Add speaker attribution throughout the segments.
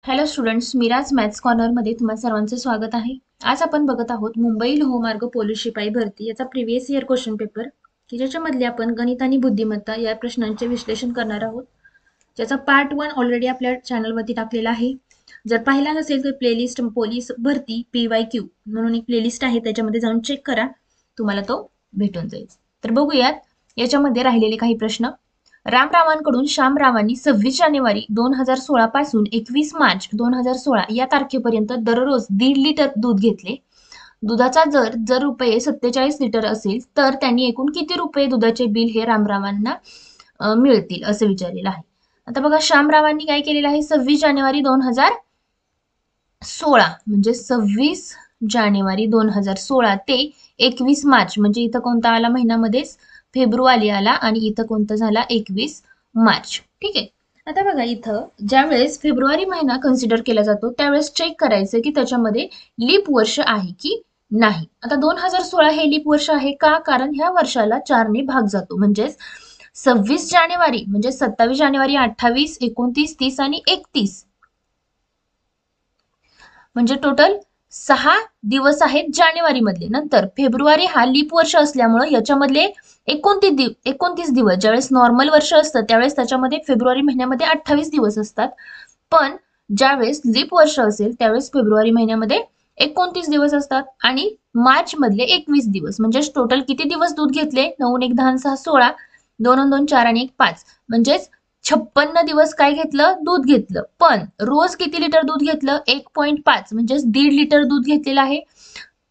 Speaker 1: Hello students, Miraj maths कॉर्नरमध्ये तुम्हा सर्वांचं स्वागत आहे. आज आपण बघत आहोत मुंबई लोहमार्ग पोलीस शिपाई भरती याचा प्रिव्हियस इयर क्वेश्चन पेपर, की ज्याच्यामधले आपण गणित आणि बुद्धिमत्ता या प्रश्नांचे विश्लेषण करणार आहोत. ज्याचा पार्ट 1 ऑलरेडी आपल्या चॅनलवरती टाकलेला आहे. जर पाहिला नसेल तर प्लेलिस्ट पोलीस भरती PYQ म्हणून एक प्लेलिस्ट आहे, त्याच्यामध्ये जाऊन चेक करा, तुम्हाला तो भेटून जाईल. तर बघूयात याच्यामध्ये राहिलेले काही प्रश्न. रामरावांकडून श्यामरावांनी 26 जानेवारी 2016 पासून 21 मार्च 2016 या तारखेपर्यंत दररोज 1.5 लिटर दूध घेतले. दुधाचा दर जर रुपये 47 लिटर असेल तर त्यांनी एकूण किती रुपये दुधाचे बिल हे रामरावांना मिळतील असं विचारलेलं आहे. आता बघा, श्यामरावांनी काय केलेलं आहे, 26 जानेवारी 2016 म्हणजे 26 जानेवारी 2016 ते 21 मार्च, म्हणजे इथं कोणता आला महिन्यामध्येच फेब्रुवारी आला आणि इथं कोणता झाला 21 मार्च. ठीक आहे. आता बघा, इथं ज्यावेळेस फेब्रुवारी महिना कन्सिडर केला जातो त्यावेळेस चेक करायचं की त्याच्यामध्ये लीप वर्ष आहे की नाही. आता 2016 हे लीप वर्ष आहे का, कारण ह्या वर्षाला 4ने भाग जातो. म्हणजेच 26 जानेवारी म्हणजे 27 जानेवारी, 28, 29, 30 आणि 31, म्हणजे टोटल 6 दिवस आहेत जानेवारी मधले. नंतर फेब्रुवारी हा लीप वर्ष असल्यामुळे याच्यामधले 29 दिवस, ज्यावेळेस नॉर्मल वर्ष असतं त्यावेळेस त्याच्यामध्ये फेब्रुवारी महिन्यामध्ये 28 दिवस असतात, पण ज्यावेळेस लीप वर्ष असेल त्यावेळेस फेब्रुवारी महिन्यामध्ये 29 दिवस असतात आणि मार्च मधले 21 दिवस. म्हणजे टोटल किती दिवस दूध घेतले, 9 1 10 6 16, 2 2 4 आणि 1 5, म्हणजेच 56 दिवस काय घेतलं, दूध घेतलं. पण रोज किती लिटर दूध घेतलं, 1.5, म्हणजेच 1.5 लिटर दूध घेतलेलं आहे.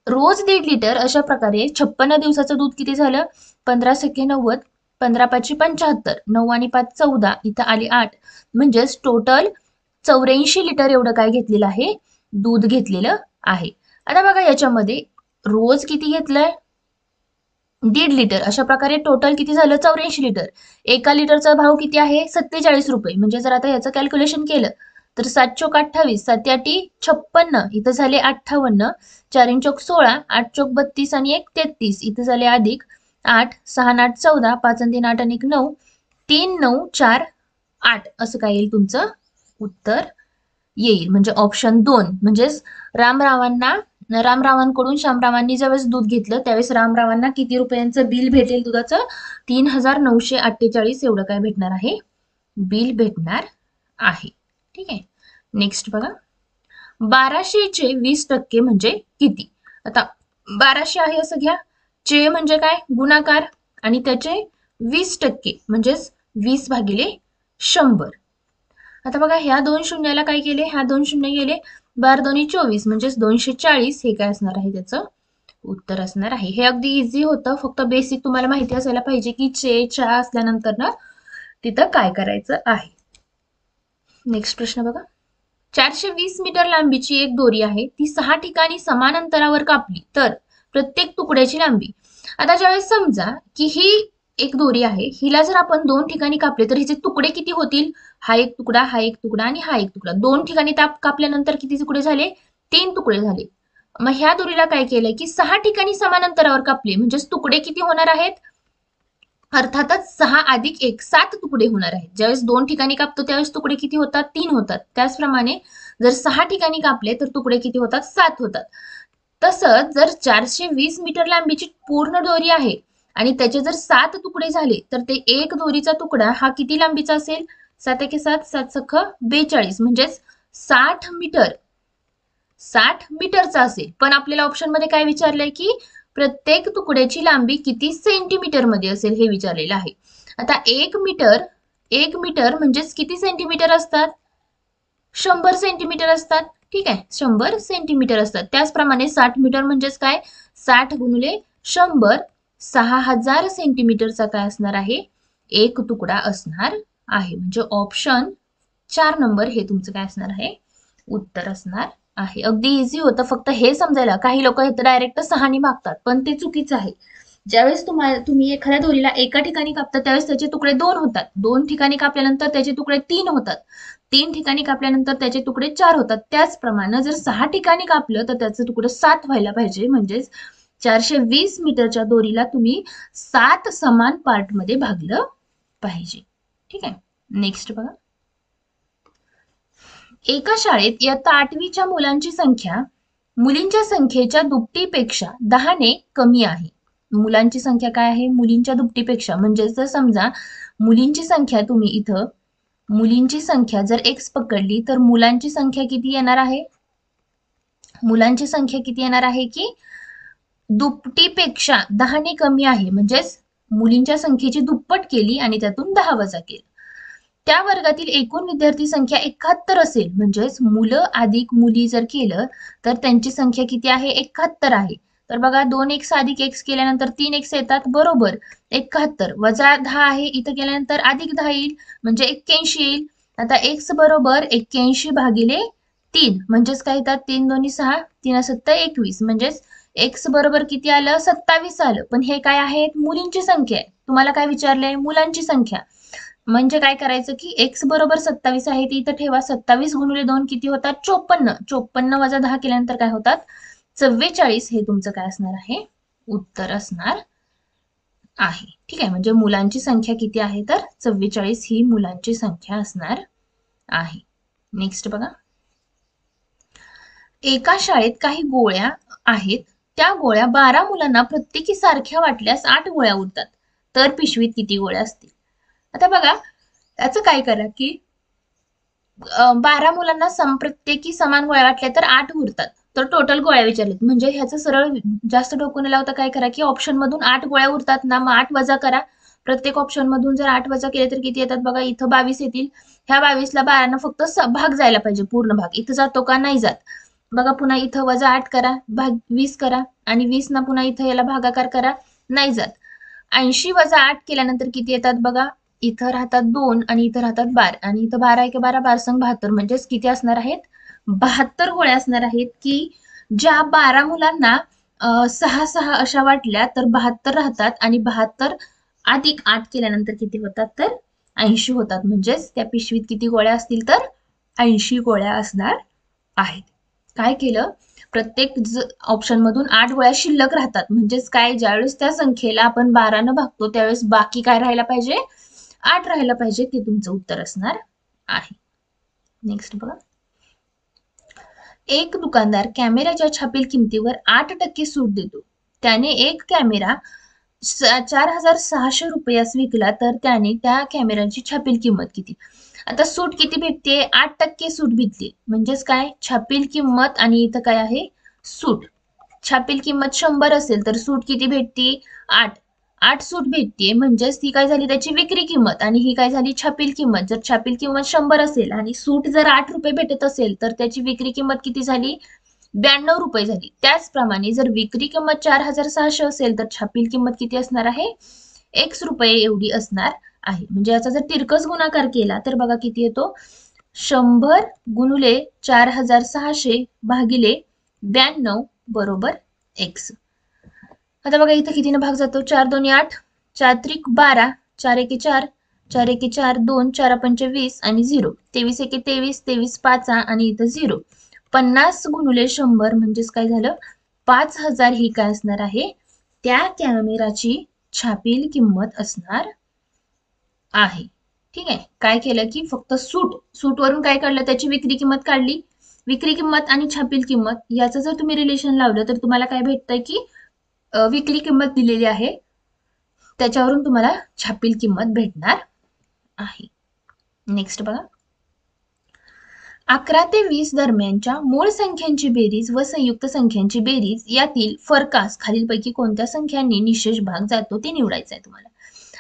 Speaker 1: रोज 1.5 लिटर, अशा प्रकारे 56 दिवसाचं दूध किती झालं, 15 सखे 90, 15 5 75, 9 आणि 5 14, इथं आली 8, म्हणजेच टोटल 84 लिटर एवढं काय घेतलेलं आहे, दूध घेतलेलं आहे. आता बघा याच्यामध्ये रोज किती घेतलंय, 1.5 लिटर, अशा प्रकारे टोटल किती झालं, 84 लिटर. एका लिटरचा भाव किती आहे, 47 रुपये. म्हणजे जर आता याचं कॅल्क्युलेशन केलं तर 7 चोक 28, 7 8 56, इथं झाले 58, 4 चोक 16, 8 चोक 32 आणि 1 33, इथं झाले अधिक 8, 6 8 14, 5 3 8 आणि 1 9, 3 9 4 8, असं काय येईल तुमचं उत्तर येईल. म्हणजे ऑप्शन 2, म्हणजेच रामरावांकडून श्यामरावांनी ज्यावेळेस दूध घेतलं त्यावेळेस रामरावांना किती रुपयांचं बिल भेटेल दुधाचं, 3948 एवढं काय भेटणार आहे, बिल भेटणार आहे. ठीक आहे. नेक्स्ट बघा, 1200चे 20% म्हणजे किती. आता 1200 आहे असं घ्या, चे म्हणजे काय, गुणाकार, आणि त्याचे 20% म्हणजेच 20/100. आता बघा, ह्या 2 शून्याला काय केले, ह्या 2 शून्य गेले, 12 2 24, म्हणजेच 240, हे काय असणार आहे, त्याचं उत्तर असणार आहे. हे अगदी इझी होतं, फक्त बेसिक तुम्हाला माहिती असायला पाहिजे की चा असल्यानंतर ना तिथं काय करायचं आहे. नेक्स्ट प्रश्न बघा, 420 मीटर लांबीची एक दोरी आहे, ती 6 ठिकाणी समान अंतरावर कापली तर प्रत्येक तुकड्याची लांबी. आता ज्यावेळेस समजा की ही एक दोरी आहे, हिला जर आपण 2 ठिकाणी कापले तर हिचे तुकडे किती होतील, हा एक तुकडा, हा एक तुकडा आणि हा एक तुकडा. 2 ठिकाणी कापल्यानंतर किती तुकडे झाले, 3 तुकडे झाले. मग ह्या दोरीला काय केलंय की 6 ठिकाणी समान अंतरावर कापले, म्हणजेच तुकडे किती होणार आहेत, अर्थातच 6 अधिक 1 7 तुकडे होणार आहेत. ज्यावेळेस 2 ठिकाणी कापतो त्यावेळेस तुकडे किती होतात, 3 होतात. त्याचप्रमाणे जर 6 ठिकाणी कापले तर तुकडे किती होतात, 7 होतात. तसंच जर 420 मीटर लांबीची पूर्ण दोरी आहे आणि त्याचे जर 7 तुकडे झाले तर ते एक दोरीचा तुकडा हा किती लांबीचा असेल, 7 1 7, 7 सख 42, म्हणजेच 60 मीटर, 60 मीटरचा असेल. पण आपल्याला ऑप्शन मध्ये काय विचारलंय की प्रत्येक तुकड्याची लांबी किती सेंटीमीटर मध्ये असेल हे विचारलेलं आहे. आता 1 मीटर म्हणजेच किती सेंटीमीटर असतात, 100 सेंटीमीटर असतात. ठीक आहे, 100 सेंटीमीटर असतात. त्याचप्रमाणे 60 मीटर म्हणजेच काय, 60 गुणिले 100, 6000 सेंटीमीटरचा काय असणार आहे, एक तुकडा असणार आहे. म्हणजे ऑप्शन 4 नंबर हे तुमचं काय असणार आहे, उत्तर असणार आहे. अगदी इझी होतं, फक्त हे समजायला काही लोक इथं डायरेक्ट 6 ने भागतात, पण ते चुकीचं आहे. ज्यावेळेस तुम्ही एखाद्या दोरीला एका ठिकाणी कापता त्यावेळेस त्याचे तुकडे 2 होतात, 2 ठिकाणी कापल्यानंतर त्याचे तुकडे 3 होतात, 3 ठिकाणी कापल्यानंतर त्याचे तुकडे 4 होतात. त्याचप्रमाणे जर 6 ठिकाणी कापलं तर त्याचे तुकडे 7 व्हायला पाहिजे. म्हणजेच 420 मीटरच्या दोरीला तुम्ही 7 समान पार्ट मध्ये भागलं पाहिजे. ठीक आहे. नेक्स्ट बघा, एका शाळेत इयत्ता 8वीच्या मुलांची संख्या मुलींच्या संख्येच्या दुपटीपेक्षा 10ने कमी आहे. मुलांची संख्या काय आहे? मुलींच्या दुपटीपेक्षा. म्हणजे जर समजा मुलींची संख्या तुम्ही इथं मुलींची संख्या जर x पकडली तर मुलांची संख्या किती येणार आहे? मुलांची संख्या किती येणार आहे की दुपटीपेक्षा 10ने कमी आहे. म्हणजेच मुलींच्या संख्येची दुप्पट केली आणि त्यातून 10 वजा केलं. त्या वर्गातील एकूण विद्यार्थी संख्या 71 असेल. म्हणजेच मुलं अधिक मुली जर केलं तर त्यांची संख्या किती आहे? 71 आहे. तर बघा 2x अधिक x केल्यानंतर 3x येतात, बरोबर 71 वजा 10 आहे, इथं केल्यानंतर अधिक 10 येईल म्हणजे 81 येईल. आता x बरोबर 81 भागिले 3 म्हणजेच काय येतात? 3 दोन्ही 6, 3 7 21 म्हणजेच x बरोबर किती आलं? 27 आलं. पण हे काय आहे? मुलींची संख्या आहे. तुम्हाला काय विचारलंय? मुलांची संख्या. म्हणजे काय करायचं की x बरोबर 27 आहे ती इथं ठेवा. 27 गुणिले 2 किती होतात? 54. 54 वजा 10 केल्यानंतर काय होतात? 44 हे तुमचं काय असणार आहे? उत्तर असणार आहे. ठीक आहे. म्हणजे मुलांची संख्या किती आहे? तर 44 ही मुलांची संख्या असणार आहे. नेक्स्ट बघा. एका शाळेत काही गोळ्या आहेत. त्या गोळ्या 12 मुलांना प्रत्येकी सारख्या वाटल्यास 8 गोळ्या उरतात. तर पिशवीत किती गोळ्या असतील? आता बघा त्याचं काय करा की 12 मुलांना प्रत्येकी समान गोळ्या वाटल्या तर 8 उरतात. तर टोटल गोळ्या विचारलेत. म्हणजे ह्याचं सरळ जास्त डोकं न लावता काय करा की ऑप्शन मधून 8 गोळ्या उरतात ना, मग 8 वजा करा. प्रत्येक ऑप्शन मधून जर 8 वजा केले तर किती येतात बघा. इथं 22 येतील. ह्या 22ला 12 फक्त भाग जायला पाहिजे, पूर्ण भाग. इथं जातो का? नाही जात. बघा पुन्हा इथं वजा 8 करा, भाग 20 करा आणि 20 ना पुन्हा इथं याला भागाकार करा, नाही जात. 80 वजा 8 केल्यानंतर किती येतात बघा. इथं राहतात 2 आणि इथं राहतात 12 आणि इथं 12 1 12 12 संग 72 म्हणजेच किती असणार आहेत? 72 गोळ्या असणार आहेत की ज्या 12 मुलांना 6 6 अशा वाटल्या तर 72 राहतात आणि 72 अधिक 8 केल्यानंतर किती होतात? तर 80 होतात. म्हणजेच त्या पिशवीत किती गोळ्या असतील? तर 80 गोळ्या असणार आहेत. काय केलं? प्रत्येक ऑप्शन मधून 8 गोळ्या शिल्लक राहतात. म्हणजेच काय? ज्यावेळेस त्या संख्येला आपण 12 ने भागतो त्यावेळेस बाकी काय राहायला पाहिजे? 8 राहायला पाहिजे. ते तुमचं उत्तर असणार आहे. नेक्स्ट बघा. एक दुकानदार कॅमेऱ्याच्या छापील किमतीवर 8% सूट देतो. त्याने एक कॅमेरा 4600 रुपयास विकला तर त्याने त्या कॅमेऱ्याची छापील किंमत किती? आता सूट किती भेटते? 8% सूट भेटते. म्हणजेच काय? छापील किंमत आणि इथं काय आहे? सूट. छापील किंमत 100 असेल तर सूट किती भेटते? 8 सूट भेटते. म्हणजेच ती काय झाली? त्याची विक्री किंमत. आणि ही काय झाली? छापील किंमत. जर छापील किंमत 100 असेल आणि सूट जर 8 रुपये भेटत असेल तर त्याची विक्री किंमत किती झाली? 92 रुपये झाली. त्याचप्रमाणे जर विक्री किंमत 4600 असेल तर छापील किंमत किती असणार आहे? x रुपये एवढी असणार आहे. म्हणजे याचा जर तिरकस गुणाकार केला तर बघा किती येतो? 100 गुणिले 4600 भागिले 92 बरोबर x. आता बघा इथं कितीने भाग जातो? 4 2 8, 4 त्रिक 12, 4 1 4, 4 1 4, 2 4 5 20 आणि 0. 23 1 23, 23 5 आणि इथं 0. 50 गुणिले 100 म्हणजेच काय झालं? 5000 ही काय असणार आहे? त्या कॅमेराची छापील किंमत असणार आहे. ठीक आहे. काय केलं की फक्त सूट वरून काय काढलं? त्याची विक्री किंमत काढली. विक्री किंमत आणि छापील किंमत याचं जर तुम्ही रिलेशन लावलं तर तुम्हाला काय भेटतंय की विक्री किंमत दिलेली आहे, त्याच्यावरून तुम्हाला छापील किंमत भेटणार आहे. नेक्स्ट बघा. 11 ते 20 दरम्यानच्या मूळ संख्यांची बेरीज व संयुक्त संख्यांची बेरीज यातील फरकास खालीलपैकी कोणत्या संख्यांनी निशेष भाग जातो ते निवडायचं आहे तुम्हाला.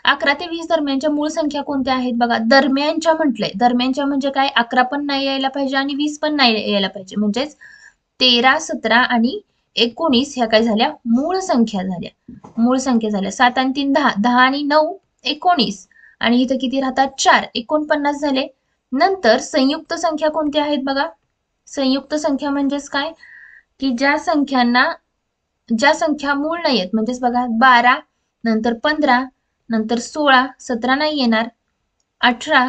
Speaker 1: 11 ते 20 दरम्यानच्या मूळ संख्या कोणत्या आहेत बघा. दरम्यानच्या म्हटलंय. दरम्यानच्या म्हणजे काय? 11 पण नाही यायला पाहिजे आणि 20 पण नाही यायला पाहिजे. म्हणजेच 13 17 आणि 19 ह्या काय झाल्या? मूळ संख्या झाल्या. मूळ संख्या झाल्या. 7 आणि 3 10, 10 आणि 9 19 आणि इथं किती राहतात? 4 49 झाले. नंतर संयुक्त संख्या कोणत्या आहेत बघा. संयुक्त संख्या म्हणजेच काय? की ज्या संख्या मूळ नाही आहेत. म्हणजेच बघा 12 नंतर 15 नंतर 16 17 नाही येणार, 18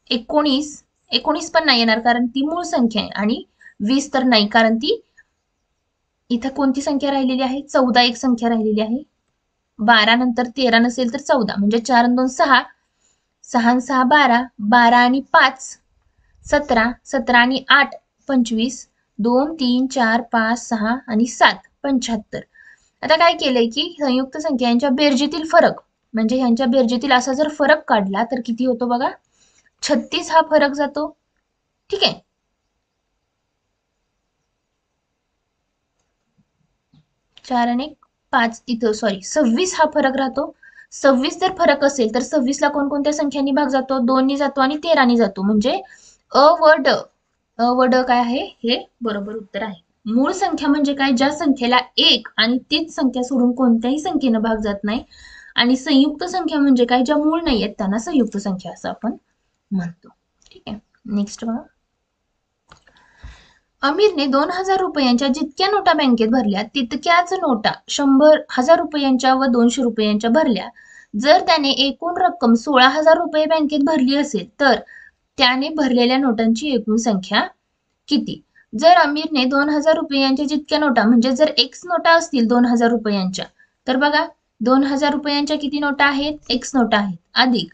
Speaker 1: 19 पण नाही येणार कारण ती मूळ संख्या आहे आणि 20 तर नाही कारण ती इथं कोणती संख्या राहिलेली आहे? 14 एक संख्या राहिलेली आहे. 12 नंतर 13 नसेल तर 14 म्हणजे 4 आणि 2 6, 6 आणि 6 12, 12 आणि 5 17, 17 आणि 8 25, 2 3 4 5 6 आणि 7 75. आता काय केलंय की संयुक्त संख्या यांच्या बेरजेतील फरक म्हणजे यांच्या बेरजेतील असा जर फरक काढला तर किती होतो बघा, 36 हा फरक जातो. ठीक आहे, 4 आणि 5 इथं सॉरी 26 हा फरक राहतो. 26 जर फरक असेल तर 26 ला कोणकोणत्या संख्यांनी भाग जातो, 2 नी जातो आणि 13 नी जातो. म्हणजे अ व ड, अ व ड काय आहे, हे बरोबर उत्तर आहे. मूळ संख्या म्हणजे काय, ज्या संख्येला एक आणि तीच संख्या सोडून कोणत्याही संख्येनं भाग जात नाही. आणि संयुक्त संख्या म्हणजे काय, ज्या मूळ नाही आहेत त्यांना संयुक्त संख्या असं आपण म्हणतो. ठीक आहे, नेक्स्ट बघा. अमीरने 2,000 रुपयांच्या जितक्या नोटा बँकेत भरल्या तितक्याच नोटा 100,000 रुपयांच्या व 200 रुपयांच्या भरल्या. जर त्याने एकूण रक्कम 16,000 रुपये बँकेत भरली असेल तर त्याने भरलेल्या नोटांची एकूण संख्या किती? जर अमीरने 2,000 रुपयांच्या जितक्या नोटा म्हणजे जर एक्स नोटा असतील 2,000 रुपयांच्या, तर बघा 2,000 रुपयांच्या किती नोटा आहेत, एक्स नोटा आहेत, अधिक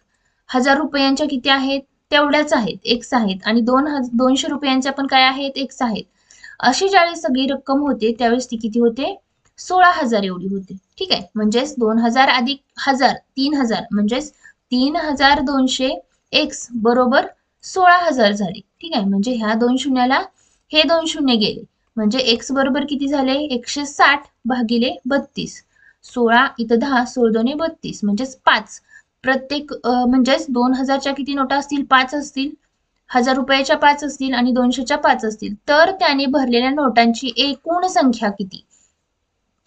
Speaker 1: 1,000 रुपयांच्या किती आहेत, तेवढ्याच आहेत, एक्स आहेत, आणि 200 रुपयांच्या पण काय आहेत, एक्स आहेत. अशी ज्यावेळेस सगळी रक्कम होते त्यावेळेस ती किती होते, 16,000 एवढी होते. ठीक आहे, म्हणजेच 2,000 अधिक 1,000 3,000 म्हणजेच 3,200 एक्स बरोबर 16,000 झाले. ठीक आहे, म्हणजे ह्या दोन शून्याला हे दोन शून्य गेले म्हणजे एक्स बरोबर किती झाले, 160 भागिले 32. 16 इथं 10, 16 दोन्ही 32 म्हणजेच 5. प्रत्येक म्हणजेच 2,000च्या किती नोटा असतील, 5 असतील, 1,000 रुपयाच्या 5 असतील आणि 200च्या 5 असतील. तर त्याने भरलेल्या नोटांची एकूण संख्या किती?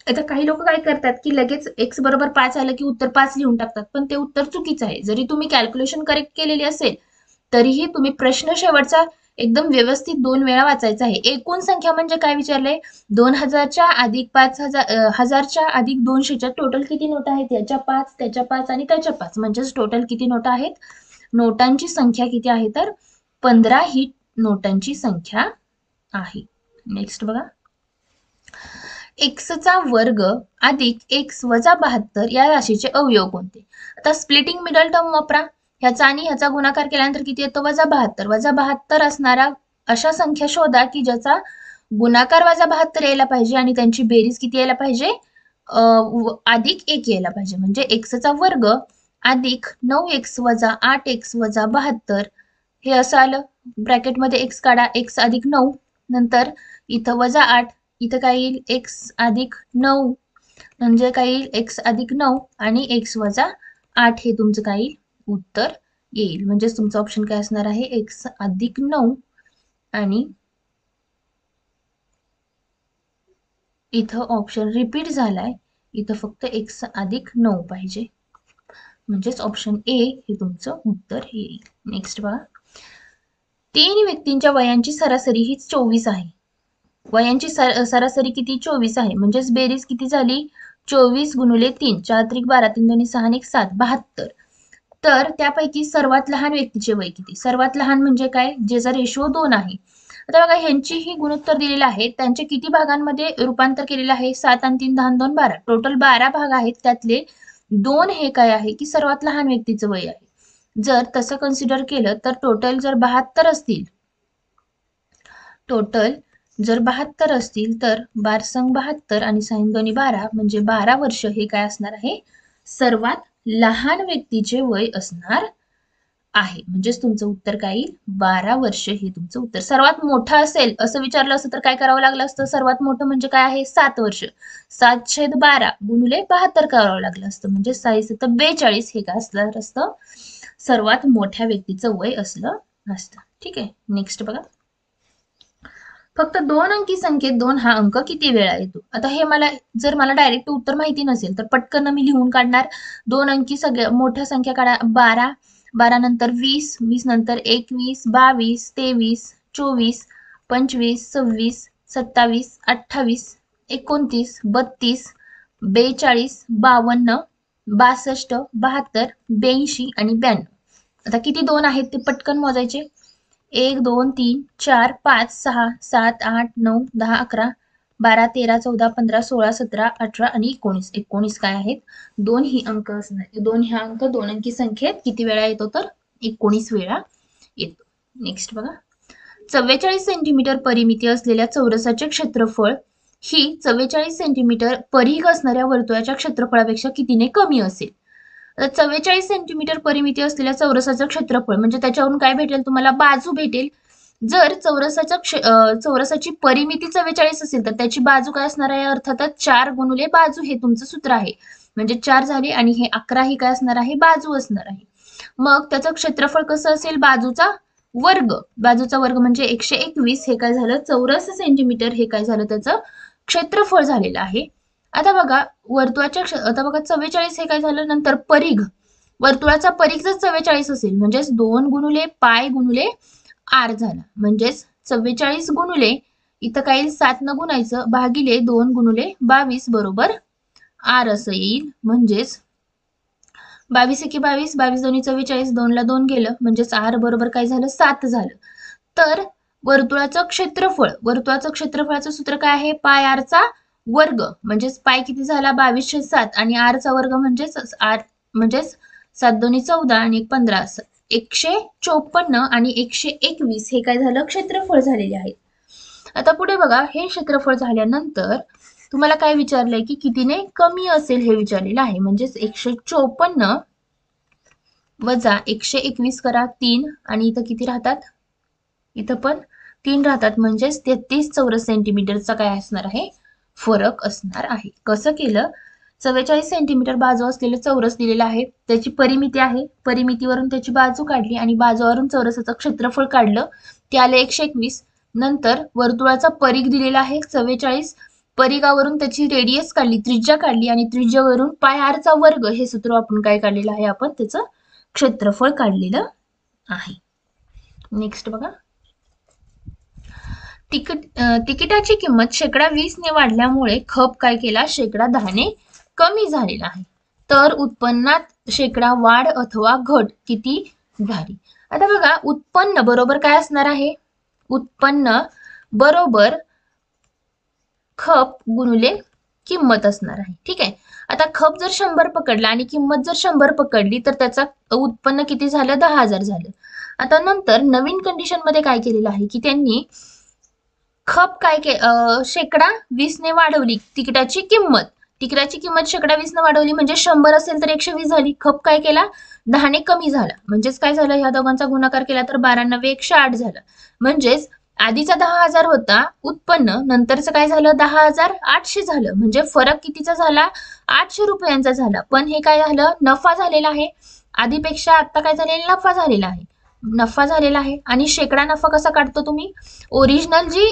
Speaker 1: आता काही लोक काय करतात की लगेच एक्स बरोबर 5 आलं की उत्तर 5 लिहून टाकतात, पण ते उत्तर चुकीचं आहे. जरी तुम्ही कॅल्क्युलेशन करेक्ट केलेली असेल तरीही तुम्ही प्रश्न शेवटचा एकदम व्यवस्थित 2 वेळा वाचायचा आहे. एकूण संख्या म्हणजे काय विचारलंय, 2,000च्या अधिक 5,000 1,000च्या अधिक 200च्या टोटल किती नोटा आहेत, याच्या 5 त्याच्या 5 आणि त्याच्या 5 म्हणजेच टोटल किती नोटा आहेत, नोटांची संख्या किती आहे तर 15 ही नोटांची संख्या आहे. नेक्स्ट बघा. एक्सचा वर्ग अधिक एक्स वजा 72 या राशीचे अवयव कोणते? आता स्प्लिटिंग मिडल टर्म वापरा. ह्याचा आणि ह्याचा गुणाकार केल्यानंतर किती येतो, वजा 72. वजा 72 असणारा अशा संख्या शोधा की ज्याचा गुणाकार वजा 72 यायला पाहिजे आणि त्यांची बेरीज किती यायला पाहिजे, अधिक 1 यायला पाहिजे. म्हणजे एक्सचा वर्ग अधिक 9x वजा 8x वजा 72 हे असं आलं. ब्रॅकेटमध्ये एक्स काढा, एक्स अधिक 9, नंतर इथं वजा 8, इथं काय येईल, एक्स अधिक 9 म्हणजे काय येईल, एक्स अधिक 9 आणि एक्स वजा 8 हे तुमचं काय येईल, उत्तर येईल. म्हणजेच तुमचं ऑप्शन काय असणार आहे, एक्स अधिक 9 आणि इथं ऑप्शन रिपीट झालाय, इथं फक्त एक्स अधिक 9 पाहिजे. म्हणजेच ऑप्शन ए हे तुमचं उत्तर येईल. नेक्स्ट बघा. 3 व्यक्तींच्या वयांची सरासरी ही 24 आहे. वयांची सरासरी किती, 24 आहे. म्हणजेच बेरीज किती झाली, 24 गुणिले 3, 4 त्रिक 12, 3 दोन्ही 6 आणि 1 7, 72. तर त्यापैकी सर्वात लहान व्यक्तीचे वय किती? सर्वात लहान म्हणजे काय, ज्याचा रेशो 2 आहे. आता बघा ह्यांची ही गुणोत्तर दिलेलं आहे, त्यांचे किती भागांमध्ये रूपांतर केलेलं आहे, 7 आणि 3 10 2 12, टोटल 12 भाग आहेत. त्यातले 2 हे काय आहे की सर्वात लहान व्यक्तीचं वय आहे. जर तसं कन्सिडर केलं तर टोटल जर 72 असतील, टोटल जर 72 असतील तर 12 आणि 6 दोन्ही 12 म्हणजे 12 वर्ष हे काय असणार आहे, सर्वात लहान व्यक्तीचे वय असणार आहे. म्हणजेच तुमचं उत्तर काय येईल, 12 वर्ष हे तुमचं उत्तर. सर्वात मोठं असेल असं विचारलं असतं तर काय करावं लागलं असतं, सर्वात मोठं म्हणजे काय आहे, 7 वर्ष, 7/12 गुणिले 72 करावं लागलं असतं. म्हणजे 6/42 हे काय असलं असतं, सर्वात मोठ्या व्यक्तीचं वय असलं असतं. ठीक आहे, नेक्स्ट बघा. फक्त 2 अंकी संख्येत 2 हा अंक किती वेळा येतो? आता हे जर मला डायरेक्ट उत्तर माहिती नसेल तर पटकन मी लिहून काढणार. 2 अंकी सगळ्या मोठ्या संख्या काढा, 12, 12 नंतर 20, 20 नंतर 21, 22, 23, 24, 25, 26, 27, 28, 29, 32, 42, 52, 62, 72, 82 आणि 92. आता किती 2 आहेत ते पटकन मोजायचे. 1 2 3 4 5 6 7 8 9 10 11 12 13 14 15 16 17 18 आणि 19. 19 काय आहेत, 2 ही अंक असणार. 2 हा अंक 2 अंकी संख्येत किती वेळा येतो तर 19 वेळा येतो. नेक्स्ट बघा. 44 सेंटीमीटर परिमिती असलेल्या चौरसाचे क्षेत्रफळ ही 44 सेंटीमीटर परिघ असणाऱ्या वर्तुळाच्या क्षेत्रफळापेक्षा कितीने कमी असेल. 44 सेंटीमीटर परिमिती असलेल्या चौरसाचं क्षेत्रफळ म्हणजे त्याच्यावरून काय भेटेल तुम्हाला, बाजू भेटेल. जर चौरसाची परिमिती 44 असेल तर त्याची बाजू काय असणार आहे, अर्थातच 4 गुणिले बाजू हे तुमचं सूत्र आहे. म्हणजे 4 झाले आणि हे 11 ही काय असणार आहे, बाजू असणार आहे. मग त्याचं क्षेत्रफळ कसं असेल, बाजूचा वर्ग म्हणजे 121 हे काय झालं, चौरस सेंटीमीटर हे काय झालं, त्याचं क्षेत्रफळ झालेलं आहे. आता बघा आता बघा 44 हे काय झालं, नंतर परिघ, वर्तुळाचा परिघ जर 44 असेल म्हणजेच 2 गुणिले पाय गुणिले आर झाला. म्हणजेच 44 गुणिले इथं काय 7 न गुणायचं भागिले 2 गुणिले 22 बरोबर आर असं येईल. म्हणजेच 22 एके 22, 22 दोन्ही 44, 2 ला 2 गेलं म्हणजेच आर बरोबर काय झालं, 7 झालं. तर वर्तुळाचं क्षेत्रफळाचं सूत्र काय आहे, पाय आरचा वर्ग. म्हणजेच पाय किती झाला, 22/7 आणि आरचा वर्ग म्हणजेच 7 दोन्ही 14 आणि 1 15, 154 आणि 121 हे काय झालं, क्षेत्रफळ झालेले आहेत. आता पुढे बघा, हे क्षेत्रफळ झाल्यानंतर तुम्हाला काय विचारलंय की कितीने कमी असेल हे विचारलेलं आहे. म्हणजेच 154 वजा 121 करा 3 आणि इथं किती राहतात, इथं पण 3 राहतात. म्हणजेच 33 चौरस सेंटीमीटरचा काय असणार आहे, फरक असणार आहे. कसं केलं, 44 सेंटीमीटर बाजू असलेले चौरस दिलेलं आहे, त्याची परिमिती आहे, परिमितीवरून त्याची बाजू काढली आणि बाजूवरून चौरसाचं क्षेत्रफळ काढलं, ते आले 121. नंतर वर्तुळाचा परिघ दिलेला आहे 44, परिघावरून त्याची रेडियस काढली, त्रिज्या काढली आणि त्रिज्यावरून पाय आरचा वर्ग हे सूत्र वापरून काय काढलेलं आहे, आपण त्याचं क्षेत्रफळ काढलेलं आहे. नेक्स्ट बघा, तिकिटाची किंमत (20% ने वाढल्यामुळे खप काय केला, (10% ने कमी झालेला आहे. तर उत्पन्नात वाढ अथवा घट किती झाली. आता बघा, उत्पन्न बरोबर काय असणार आहे, उत्पन्न बरोबर खप गुणिले किंमत असणार आहे. ठीक आहे. आता खप जर 100 पकडला आणि किंमत जर 100 पकडली तर त्याचा उत्पन्न किती झालं, 10,000 झालं. आता नंतर नवीन कंडिशन मध्ये काय केलेलं आहे की त्यांनी खप काय 20% ने वाढवली तिकिटाची किंमत 20% ने वाढवली म्हणजे 100 असेल तर 120 झाली. खप काय केला, 10 कमी झाला. म्हणजेच काय झालं, ह्या दोघांचा गुणाकार केला तर 12 108 झालं. म्हणजेच आधीचा 10,000 होता उत्पन्न, नंतरचं काय झालं, 10,800 झालं. म्हणजे फरक कितीचा झाला, 800 रुपयांचा झाला. पण हे काय झालं, नफा झालेला आहे. आधीपेक्षा आता काय झालेला, नफा झालेला आहे. आणि शेकडा नफा कसा काढतो तुम्ही, ओरिजिनल जी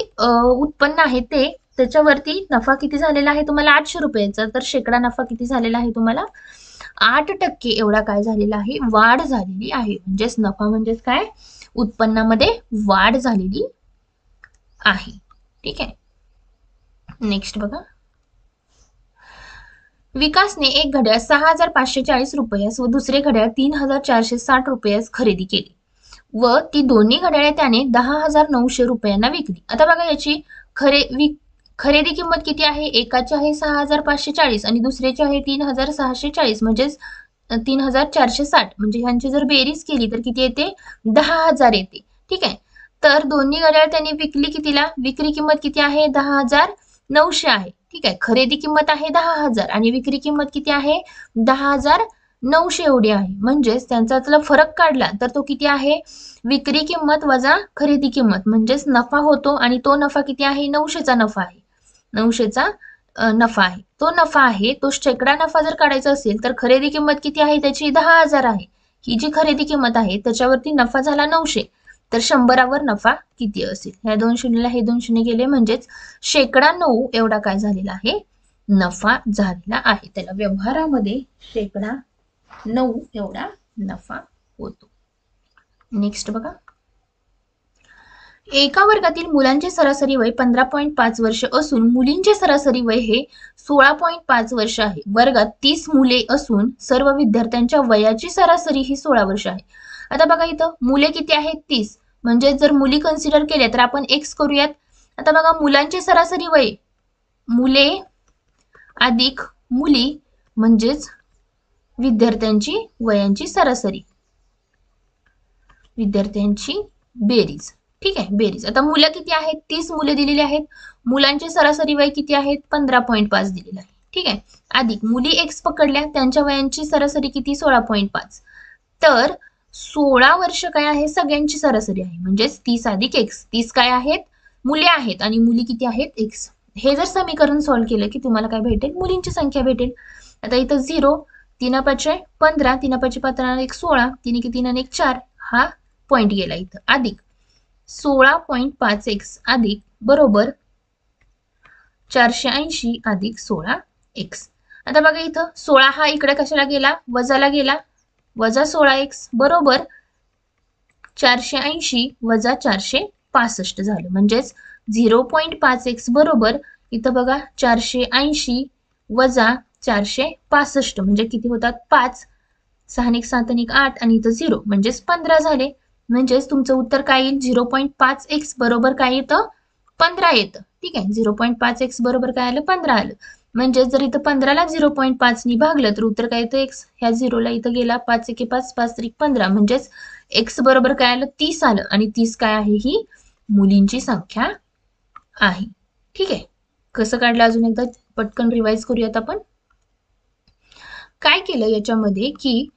Speaker 1: उत्पन्न आहे ते त्याच्यावरती नफा किती झालेला आहे तुम्हाला, 800 रुपयाचा. तर शेकडा नफा किती झालेला आहे तुम्हाला, 8% एवढा काय झालेला आहे, वाढ झालेली आहे. म्हणजेच नफा म्हणजेच काय, उत्पन्नामध्ये वाढ झालेली आहे. ठीक आहे. नेक्स्ट बघा, विकासने एक घड्याळ 6,540 रुपयास व दुसरे घड्याळ 3,460 रुपयास खरेदी केली व ती दोन्ही घड्याळे त्याने 10,900 रुपयांना विकली. आता बघा, याची खरेदी किंमत किती आहे, एकाची आहे 6,540 आणि दुसऱ्याची आहे 3,640 म्हणजेच 3,460. म्हणजे ह्यांची जर बेरीज केली तर किती येते, 10,000 येते. ठीक आहे. तर दोन्ही घड्याळ त्यांनी विकली कितीला, विक्री किंमत किती आहे, 10,900 आहे. ठीक आहे. खरेदी किंमत आहे 10,000 आणि विक्री किंमत किती आहे, 10,900 एवढी आहे. म्हणजेच त्यांचा फरक काढला तर तो किती आहे, विक्री किंमत वजा खरेदी किंमत म्हणजेच नफा होतो. आणि तो नफा किती आहे, 900चा नफा आहे. 900चा नफा आहे. तो नफा आहे, तो शेकडा नफा जर काढायचा असेल तर खरेदी किंमत किती आहे त्याची, 10,000 आहे. ही जी खरेदी किंमत आहे त्याच्यावरती नफा झाला 900. तर 100वर नफा किती असेल, ह्या 2 शून्यला हे 2 शून्य गेले म्हणजेच 9% एवढा काय झालेला आहे, नफा झालेला आहे. त्याला व्यवहारामध्ये 9% एवढा नफा होतो. नेक्स्ट बघा, एका वर्गातील मुलांचे सरासरी वय 15.5 वर्ष असून मुलींचे सरासरी वय हे 16.5 वर्ष आहे. वर्गात 30 मुले असून सर्व विद्यार्थ्यांच्या वयाची सरासरी ही 16 वर्ष आहे. आता बघा, इथं मुले किती आहेत, 30. म्हणजे जर मुली कन्सिडर केल्या तर आपण x करूयात. आता बघा, मुलांचे सरासरी वय, मुले अधिक मुली म्हणजेच विद्यार्थ्यांची वयांची सरासरी, विद्यार्थ्यांची बेरीज. ठीक आहे, बेरीज. आता मुलं किती आहेत? 30 मुले दिलेली आहेत. मुलांचे सरासरी वय किती आहेत? 15.5 दिलेलं आहे. ठीक आहे, अधिक मुली एक्स पकडल्या, त्यांच्या वयांची सरासरी किती? 16.5. तर 16 वर्ष काय आहे? सगळ्यांची सरासरी आहे, म्हणजेच 30 अधिक एक्स. 30 काय आहेत? मुले आहेत आणि मुली किती आहेत? एक्स. हे जर समीकरण सॉल्व्ह केलं की तुम्हाला काय भेटेल? मुलींची संख्या भेटेल. आता इथं 0, 3 5 15, 3 5 15 1 16, 3 3 1 4 हा पॉइंट गेला इथं. अधिक 16.5 एक्स अधिक बरोबर 480 अधिक 16 एक्स. आता बघा इथं 16 हा इकडे कशाला गेला? वजाला गेला. वजा 16 एक्स बरोबर 480 वजा 465 झालं. म्हणजेच 0.5 एक्स बरोबर इथं बघा 480 वजा 465 म्हणजे किती होतात? 5. 6 1 7 1 8 आणि इथं 0 म्हणजेच 15 झाले. म्हणजेच तुमचं उत्तर काय येईल? 0.5 एक्स बरोबर काय येतं? 15 येतं. ठीक आहे, 0.5 एक्स बरोबर काय आलं? 15 आलं. म्हणजे जर इथं 15ला 0.5 नी भागलं तर उत्तर काय येतं? एक्स. ह्या 0ला इथं गेला, 5 1 5, 5 3 15. म्हणजेच एक्स बरोबर काय आलं? 30 आलं. आणि 30 काय आहे? ही मुलींची संख्या आहे. ठीक आहे, कसं काढलं अजून एकदा पटकन रिवाइज करूयात आपण. काय केलं याच्यामध्ये की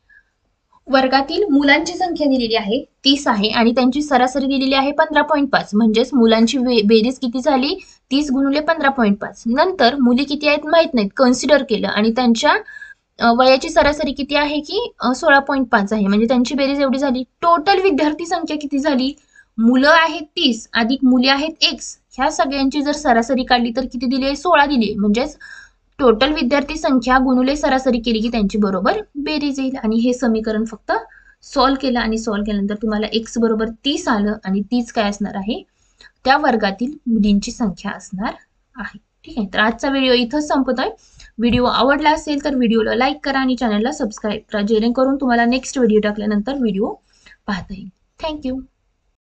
Speaker 1: वर्गातील मुलांची संख्या दिलेली आहे 30 आहे आणि त्यांची सरासरी दिलेली आहे 15.5. म्हणजेच मुलांची बेरीज किती झाली? 30 गुणिले 15.5. नंतर मुली किती आहेत माहित नाहीत, कन्सिडर केलं आणि त्यांच्या वयाची सरासरी किती आहे की 16.5 आहे. म्हणजे त्यांची बेरीज एवढी झाली. टोटल विद्यार्थी संख्या किती झाली? मुलं आहेत 30 अधिक मुली आहेत एक्स. ह्या सगळ्यांची जर सरासरी काढली तर किती दिली आहे? 16 दिली आहे. म्हणजेच टोटल विद्यार्थी संख्या गुणुले सरासरी केली की त्यांची बरोबर बेरीज येईल. आणि हे समीकरण फक्त सॉल्व्ह केलं आणि सॉल्व्ह केल्यानंतर तुम्हाला एक्स बरोबर 30 आलं आणि 30 काय असणार आहे? त्या वर्गातील मुलींची संख्या असणार आहे. ठीक आहे, तर आजचा व्हिडिओ इथं संपतोय. व्हिडिओ आवडला असेल तर व्हिडिओला लाईक करा आणि चॅनलला सबस्क्राईब करा, जेणेकरून तुम्हाला नेक्स्ट व्हिडिओ टाकल्यानंतर व्हिडिओ पाहता येईल. थँक्यू.